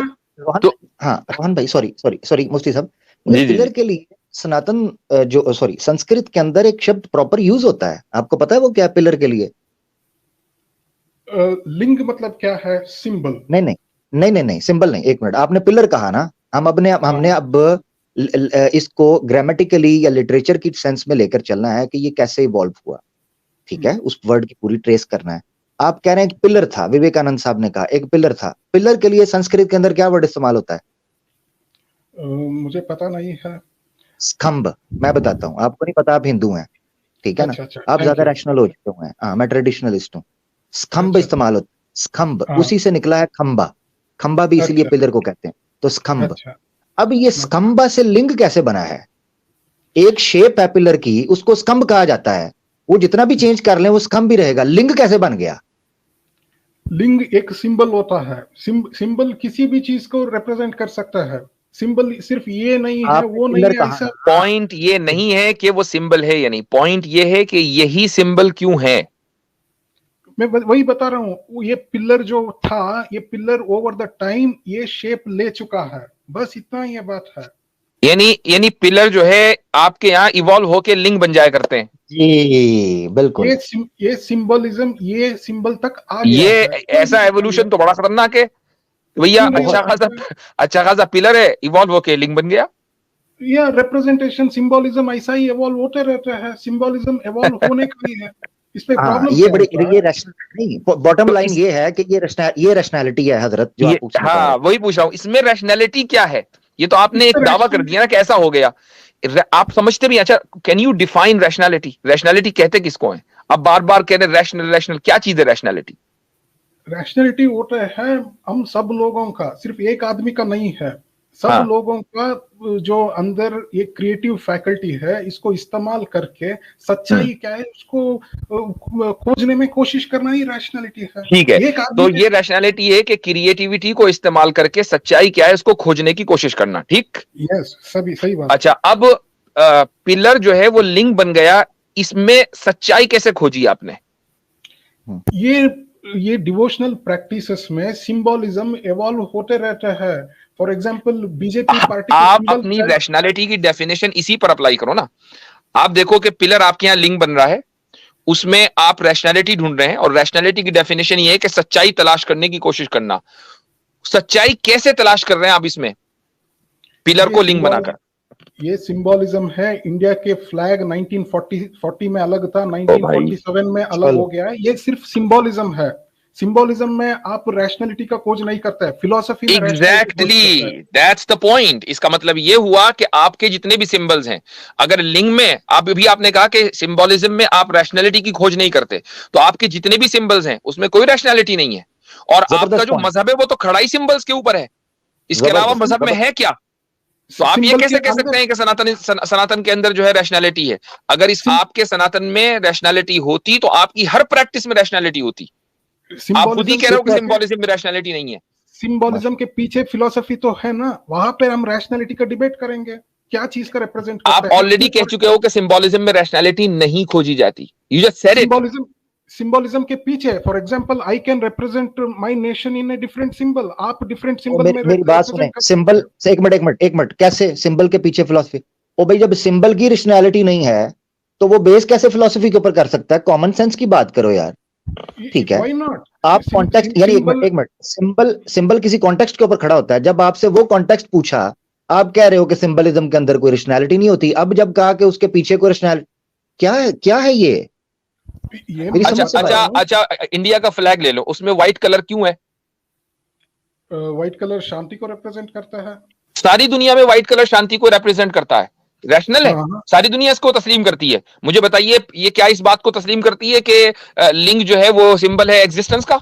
तो हाँ रोहन भाई, सॉरी मुफ्ती साहब, पिलर के लिए सनातन संस्कृत के अंदर एक शब्द प्रॉपर यूज होता है, आपको पता है वो क्या है पिलर के लिए? लिंग मतलब क्या है? सिंबल? नहीं सिंबल नहीं, एक मिनट, आपने पिलर कहा ना, हमने अब इसको ग्रामेटिकली या लिटरेचर की सेंस में लेकर चलना है कि ये कैसे इवॉल्व हुआ, ठीक है, उस वर्ड की पूरी ट्रेस करना है। आप कह रहे हैं कि पिलर था, विवेकानंद साहब ने कहा एक पिलर था, पिलर के लिए संस्कृत के अंदर क्या वर्ड इस्तेमाल होता है? मुझे पता नहीं है। स्तंभ, मैं बताता हूँ, आपको नहीं पता, आप हिंदू हैं, ठीक है ना, आप ज्यादा रैशनल हो चुके हैं। हाँ, मैं ट्रेडिशनलिस्ट हूँ। स्तंभ इस्तेमाल होता है, स्तंभ उसी से निकला है खंबा, खंबा भी इसीलिए पिलर को कहते हैं, तो स्तंभ। अब ये स्तंभ से लिंग कैसे बना है? एक शेप है पिलर की, उसको स्तंभ कहा जाता है, वो जितना भी चेंज कर लें वो स्तंभ भी रहेगा, लिंग कैसे बन गया? लिंग एक सिंबल होता है, सिंबल किसी भी चीज को रिप्रेजेंट कर सकता है, सिंबल सिर्फ ये नहीं है वो नहीं है ऐसा। पॉइंट ये नहीं है कि वो सिंबल है या नहीं, पॉइंट ये है कि यही सिंबल क्यों है। मैं वही बता रहा हूँ, ये पिलर जो था, ये पिलर ओवर द टाइम ये शेप ले चुका है, बस इतना ही बात है। यानी पिलर जो है आपके यहाँ इवॉल्व होके लिंग बन जाया करते हैं। जी बिल्कुल, ये सिंबलिज्म ये सिंबल तक आ गया ये है। ऐसा एवोल्यूशन तो बड़ा खतरनाक है भैया। अच्छा खासा पिलर है, इवॉल्व होके लिंग बन गया। या रिप्रेजेंटेशन सिंबलिज्म ऐसा ही इवॉल्व होते रहते हैं, सिंबलिज्म इवॉल्व होने का ही है, इसमें प्रॉब्लम ये बड़ी ये रैशनल नहीं, बॉटम लाइन ये है कि ये रैशनैलिटी है हजरत जो आप पूछना। हाँ वही पूछ रहा हूँ, इसमें रैशनैलिटी क्या है? ये तो आपने एक दावा कर दिया ना कि ऐसा हो गया, आप समझते भी। अच्छा, can you define rationality? Rationality कहते किसको है? आप बार बार कह रहे रैशनल, क्या चीज है रैशनैलिटी? रैशनैलिटी होता है हम सब लोगों का, सिर्फ एक आदमी का नहीं है, सब लोगों का जो अंदर ये क्रिएटिव फैकल्टी है, इसको इस्तेमाल करके सच्चाई क्या है उसको खोजने में कोशिश करना ही रैशनैलिटी है। ठीक है, तो ये रैशनैलिटी है कि क्रिएटिविटी को इस्तेमाल करके सच्चाई क्या है उसको खोजने की कोशिश करना, ठीक? यस, सही बात। अच्छा, अब पिलर जो है वो लिंग बन गया, इसमें सच्चाई कैसे खोजी आपने? ये डिवोशनल प्रैक्टिसेस में सिंबलिज्म इवॉल्व होते रहते हैं। फॉर एग्जांपल बीजेपी पार्टी, आप अपनी रैशनैलिटी की डेफिनेशन इसी पर अप्लाई करो ना। आप देखो कि पिलर आपके यहाँ लिंग बन रहा है, उसमें आप रैशनैलिटी ढूंढ रहे हैं, और रैशनैलिटी की डेफिनेशन ये है कि सच्चाई तलाश करने की कोशिश करना। सच्चाई कैसे तलाश कर रहे हैं आप इसमें, पिलर को लिंग बनाकर? ये सिंबलिज्म है। इंडिया के फ्लैग 1940 में अलग था, 1947 में अलग हो गया है। ये सिर्फ सिंबलिज्म है। सिंबलिज्म में आप रैशनैलिटी का खोज नहीं करते हैं, फिलॉसफी में एग्जैक्टली, दैट्स द पॉइंट। इसका मतलब ये हुआ कि आपके जितने भी सिंबल्स हैं, अगर लिंग में आपने कहा कि सिंबलिज्म में आप रैशनैलिटी की खोज नहीं करते, तो आपके जितने भी सिंबल्स हैं उसमें कोई रैशनैलिटी नहीं है, और आपका जो मजहब है वो तो खड़ा ही सिंबल्स के ऊपर है, इसके अलावा मजहब में है क्या? तो आप ये कैसे कह सकते हैं कि सनातन के अंदर जो है रैशनैलिटी है? अगर इस आपके सनातन में रैशनैलिटी होती तो आपकी हर प्रैक्टिस में रैशनैलिटी होती। आप खुद ही कह रहे हो कि सिंबलिज्म में रैशनैलिटी नहीं है। सिंबलिज्म के पीछे फिलॉसफी तो है ना, वहां पे हम रैशनैलिटी का डिबेट करेंगे, क्या चीज का रिप्रेजेंट करता है। आप ऑलरेडी कह चुके हो कि सिंबलिज्म में रैशनैलिटी नहीं खोजी जाती। You just said it. Symbolism के पीछे, for example, I can represent my nation in a different symbol. आप डिफरेंट सिंबल में मेरी बात सुने, सिंबल से एक मिनट कैसे सिंबल के पीछे फिलॉसफी? ओ भाई, जब सिंबल की रैशनैलिटी नहीं है तो वो बेस कैसे फिलॉसफी के ऊपर कर सकता है? कॉमन सेंस की बात करो यार, ठीक है? आप कॉन्टेक्स्ट, यानी एक मिनट, सिंबल किसी कॉन्टेक्स्ट के ऊपर खड़ा होता है। जब आपसे वो कॉन्टेक्स्ट पूछा, आप कह रहे हो कि सिंबलिज्म के अंदर कोई रैशनैलिटी नहीं होती। अब जब कहा कि उसके पीछे कोई रैशनैलिटी, क्या है ये? अच्छा, इंडिया का फ्लैग ले लो, उसमें व्हाइट कलर क्यों है? व्हाइट कलर शांति को रिप्रेजेंट करता है। सारी दुनिया में व्हाइट कलर शांति को रिप्रेजेंट करता है, रैशनल है। सारी दुनिया इसको तस्लीम करती है। मुझे बताइए, ये क्या इस बात को तस्लीम करती है कि लिंग जो है वो सिंबल है एग्जिस्टेंस का?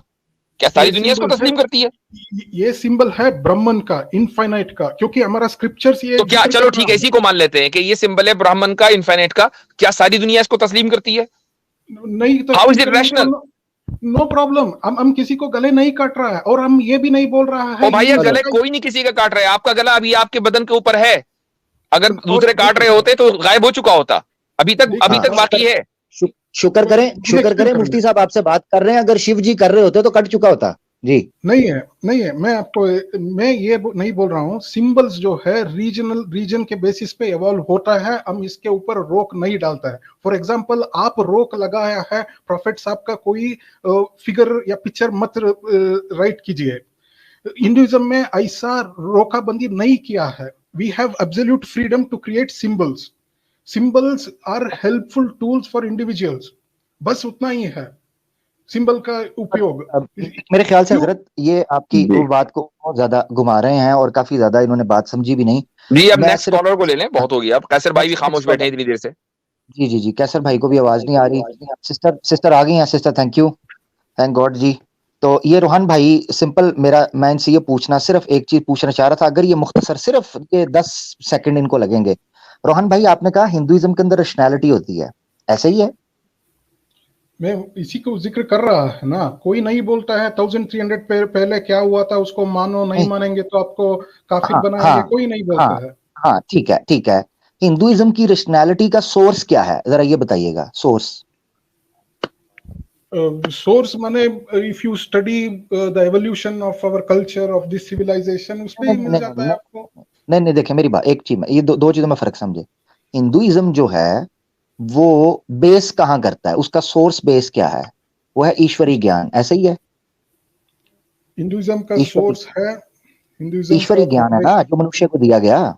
क्या सारी दुनिया इसको तस्लीम करती है? ये सिंबल है ब्राह्मण का, इनफाइनाइट का, क्योंकि हमारा स्क्रिप्चर्स ये। तो क्या, चलो ठीक है, इसी को मान लेते हैं कि ये सिंबल है ब्राह्मण का, इनफाइनाइट का। क्या सारी दुनिया इसको तस्लीम करती है? नहीं तो how is it rational? No problem. हम किसी को गले नहीं काट रहा है, और हम ये भी नहीं बोल रहा है। ओ भाई, गले कोई नहीं किसी का काट रहा है। आपका गला अभी आपके बदन के ऊपर है, अगर दूसरे काट रहे होते तो गायब हो चुका होता। अभी तक बाकी है। शुक्र करें मुफ्ती साहब आपसे बात कर रहे हैं, अगर शिव जी कर रहे होते तो कट चुका होता जी। नहीं है, मैं ये नहीं बोल रहा हूँ। सिंबल्स जो है रीजन के बेसिस पे इवॉल्व होता है, हम इसके ऊपर रोक नहीं डालता है। फॉर एग्जांपल, आप रोक लगाया है प्रॉफेट साहब का कोई फिगर या पिक्चर मत राइट कीजिए। हिंदुइज्म में ऐसा रोकाबंदी नहीं किया है। We have absolute freedom to create symbols. Symbols are helpful tools for individuals, बस उतना ही है सिंबल का उपयोग। मेरे ख्याल से हजरत ये आपकी बात को बहुत ज्यादा घुमा रहे हैं और काफी ज्यादा इन्होंने बात समझी भी नहीं। जी, अब नेक्स्ट कॉलर को ले लें, बहुत हो गया। अब कैसर भाई भी खामोश बैठे हैं इतनी देर से। जी, कैसर भाई को भी आवाज नहीं आ रही। सिस्टर आ गई हैं। Sister thank you, thank God ji. तो ये रोहन भाई, सिंपल मैं इनसे ये पूछना, सिर्फ एक चीज पूछना चाह रहा था, अगर ये मुख्तसर सिर्फ ये 10 सेकंड इनको लगेंगे। रोहन भाई, आपने कहा हिंदुइज्म के अंदर रैशनैलिटी होती है, ऐसे ही है? मैं इसी को जिक्र कर रहा है ना। कोई नहीं बोलता है 1300 पहले क्या हुआ था उसको मानो, नहीं मानेंगे तो आपको काफिर बनाएंगे। कोई नहीं बोलता है। हाँ, ठीक है। हिंदुइज्म की रैशनैलिटी का सोर्स क्या है, जरा ये बताइएगा। सोर्स माने if you study the evolution of our culture of this civilisation, उसमें ही मिल जाता है आपको। नहीं, देखिए मेरी बात, एक चीज में ये दो चीजों में फर्क समझे। हिंदुइज्म जो है वो बेस कहाँ करता है, उसका सोर्स बेस क्या है? वो है ईश्वरी ज्ञान, ऐसे ही है? हिंदुइज्म का सोर्स है ईश्वरी ज्ञान है ना, जो मनुष्य को दिया गया।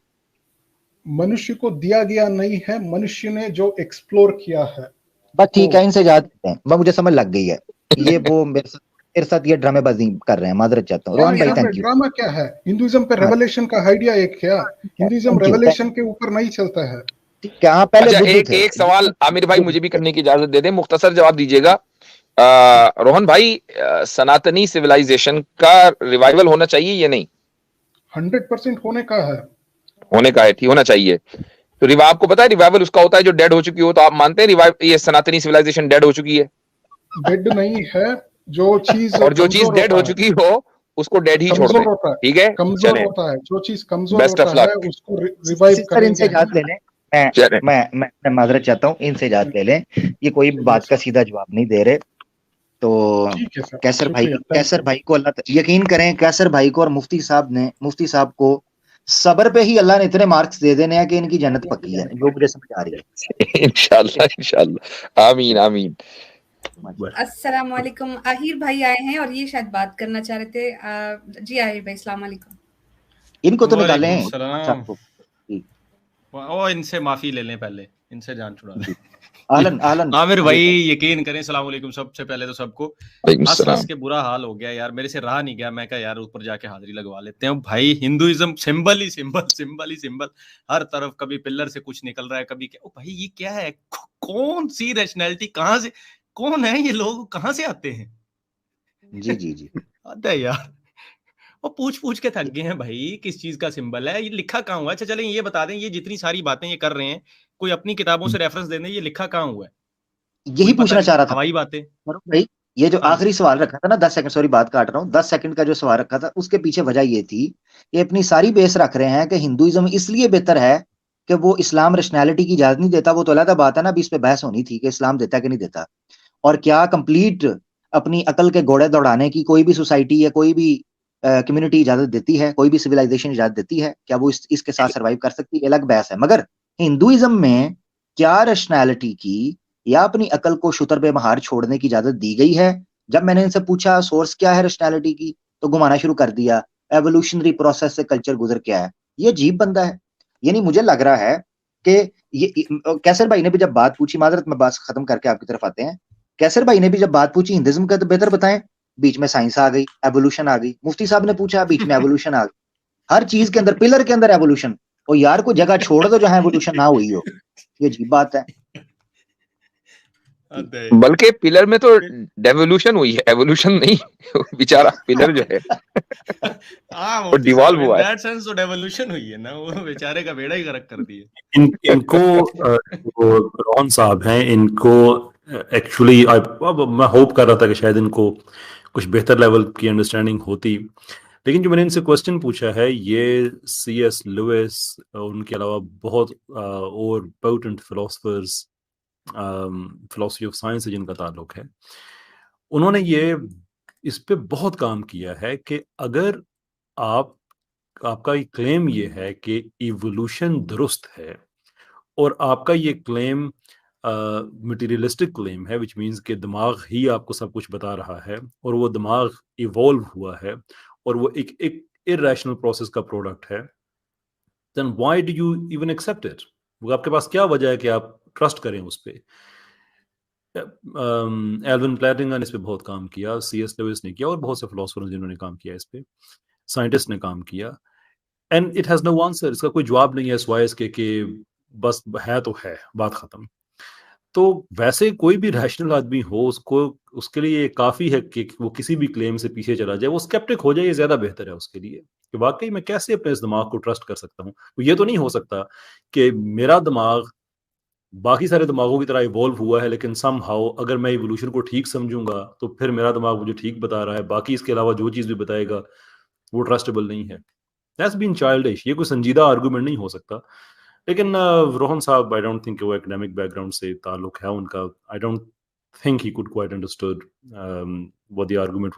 मनुष्य को दिया गया नहीं है, मनुष्य ने जो एक्सप्लोर किया है। बस ठीक है, इनसे याद करते हैं। मुझे समझ लग गई है ये वो मेरे साथ ये ड्रामेबाजी कर रहे हैं, माजरत चाहता हूँ। रोहन भाई थैंक यू। ड्रामा क्या है? हिंदुइज्म पे रेवलेशन का आइडिया एक क्या? हिंदुइज्म रेवलेशन के ऊपर नहीं चलता है। क्या पहले अच्छा, एक सवाल आमिर भाई मुझे भी करने की इजाजत दे दें, मुख्तसर जवाब दीजिएगा। रोहन भाई, सनातनी सिविलाइजेशन का रिवाइवल होना चाहिए या नहीं? 100% होने का है। ठीक होना चाहिए। तो आपको पता है रिवाइवल उसका होता है जो डेड हो चुकी हो। तो आप मानते हैं ये सनातनी सिविलाइजेशन डेड हो चुकी है? डेड नहीं है, जो चीज डेड हो चुकी हो उसको डेड ही छोड़ दें, ठीक है? कमजोर होता है, जो चीज कमजोर होता है उसको रिवाइव करेंगे। इनसे इजाजत ले लें। मैं माजरत चाहता हूँ, इनसे इजाजत ले लें। ये कोई बात का सीधा जवाब नहीं दे रहे। तो कैसर भाई को अल्लाह, यकीन करें कैसर भाई को और मुफ्ती साहब को सब्र पे ही अल्लाह ने इतने मार्क्स दे देने हैं कि इनकी जन्नत पक्की है, जो मुझे समझ आ रही है। इंशाल्लाह आमीन। अस्सलाम वालेकुम। आहिर भाई आए हैं और ये शायद बात करना चाह रहे थे। जी आहिर भाई, अस्सलाम वालेकुम। इनको तो निकालें। ओ, इनसे माफी ले लें, पहले इनसे जान छुड़ा लें। आलन आमिर भाई, यकीन करें, सलाम वालेकुम सबसे पहले तो सबको। हंस के बुरा हाल हो गया यार, मेरे से रहा नहीं गया। मैं कहा यार ऊपर जाके हाजिरी लगवा लेते हैं भाई। हिंदुइज्म सिंबल ही सिंबल, हर तरफ कभी पिलर से कुछ निकल रहा है, कभी क्या। ओ भाई, ये क्या है? कौन सी रैशनैलिटी? कहाँ से, कौन है ये लोग, कहाँ से आते हैं? जी आता है यार, वो पूछ के थक गए हैं भाई, किस चीज का सिंबल है, ये लिखा कहाँ हुआ है? अच्छा चलें ये बता दें, ये जितनी सारी बातें ये कर रहे हैं, कोई अपनी किताबों से रेफरेंस दे दें, ये लिखा कहाँ हुआ है? यही पूछना चाह रहा था हवाई बातें भाई। ये जो आखिरी सवाल रखा था ना, 10 सेकंड, सॉरी बात काट रहा हूँ, 10 सेकंड का जो सवाल रखा था, उसके पीछे वजह ये थी, ये अपनी सारी बेस रख रहे हैं कि हिंदुइज्म इसलिए बेहतर है कि वो इस्लाम रैशनैलिटी की इजाजत नहीं देता। वो तो अलग बात है ना, अभी इस पे बहस होनी थी कि इस्लाम देता है कि नहीं देता, और क्या कंप्लीट अपनी अकल के घोड़े दौड़ाने की कोई भी सोसाइटी या कोई भी कम्युनिटी इजाजत देती है, कोई भी सिविलाइजेशन इजाजत देती है? क्या वो इसके साथ सर्वाइव कर सकती है? अलग बहस है। मगर हिंदुइज्म में क्या रैशनैलिटी की या अपनी अकल को शुतर पे महार छोड़ने की इजाजत दी गई है? जब मैंने इनसे पूछा सोर्स क्या है रैशनैलिटी की, तो घुमाना शुरू कर दिया, एवोल्यूशनरी प्रोसेस से कल्चर गुजर के आया। ये अजीब बंदा है। यानी मुझे लग रहा है कि ये कैसर भाई ने भी जब बात पूछी, माजरत में बात खत्म करके आपकी तरफ आते हैं, कैसर भाई ने भी जब बात पूछी हिंदुइज्म का, तो बेहतर बताएं, बीच में साइंस आ गई, एवोल्यूशन आ गई। मुफ्ती साहब ने पूछा, बीच में एवोल्यूशन आ गई। हर चीज के अंदर, पिलर के अंदर एवोल्यूशन। और यार को जगह छोड़ दो जहां एवोल्यूशन ना हुई हो, ये अजीब बात है। बल्कि पिलर में तो डेवोल्यूशन हुई है, एवोल्यूशन नहीं। बेचारा पिलर जो है वो डिवॉल्व हुआ है। दैट सेंस तो डेवोल्यूशन हुई है ना, वो बेचारे का बेड़ा ही गर्क कर दिया। इनको रोहन साहब हैं, इनको एक्चुअली मैं होप कर रहा था कि शायद इनको कुछ बेहतर लेवल की अंडरस्टैंडिंग होती। लेकिन जो मैंने इनसे क्वेश्चन पूछा है ये C.S. लुइस, उनके अलावा बहुत और potent philosophers, philosophy of science से जिनका ताल्लुक है, उन्होंने ये इस पे बहुत काम किया है कि अगर आपका ये क्लेम ये है कि इवोल्यूशन दुरुस्त है और आपका ये क्लेम मटेरियलिस्टिक क्लेम है, विच मीन्स कि दिमाग ही आपको सब कुछ बता रहा है और वो दिमाग इवॉल्व हुआ है और वो एक इरैशनल प्रोसेस का प्रोडक्ट है, then why do you even accept it? वो आपके पास क्या वजह है कि आप ट्रस्ट करें उस पे? एल्विन प्लेटिंगर ने इस पे बहुत काम किया, C.S. लुइस ने किया और बहुत से फिलोसफर जिन्होंने काम किया इस पे, साइंटिस्ट ने काम किया, and it has no answer. इसका कोई जवाब नहीं है सिवाय इसके कि बस है तो है, बात खत्म। तो वैसे कोई भी रैशनल आदमी हो, उसके लिए काफी है कि वो किसी भी क्लेम से पीछे चला जाए, वो स्केप्टिक हो जाए, ये ज्यादा बेहतर है उसके लिए कि वाकई मैं कैसे अपने इस दिमाग को ट्रस्ट कर सकता हूँ। ये तो नहीं हो सकता कि मेरा दिमाग बाकी सारे दिमागों की तरह इवॉल्व हुआ है, लेकिन समहाउ अगर मैं इवोल्यूशन को ठीक समझूंगा तो फिर मेरा दिमाग मुझे ठीक बता रहा है, बाकी इसके अलावा जो चीज भी बताएगा वो ट्रस्टेबल नहीं है। That's been childish. ये कोई संजीदा आर्गुमेंट नहीं हो सकता। लेकिन रोहन साहब, आई डोंट थिंक वो एकेडमिक बैकग्राउंड से ताल्लुक है उनका। I don't think he could quite understood what the argument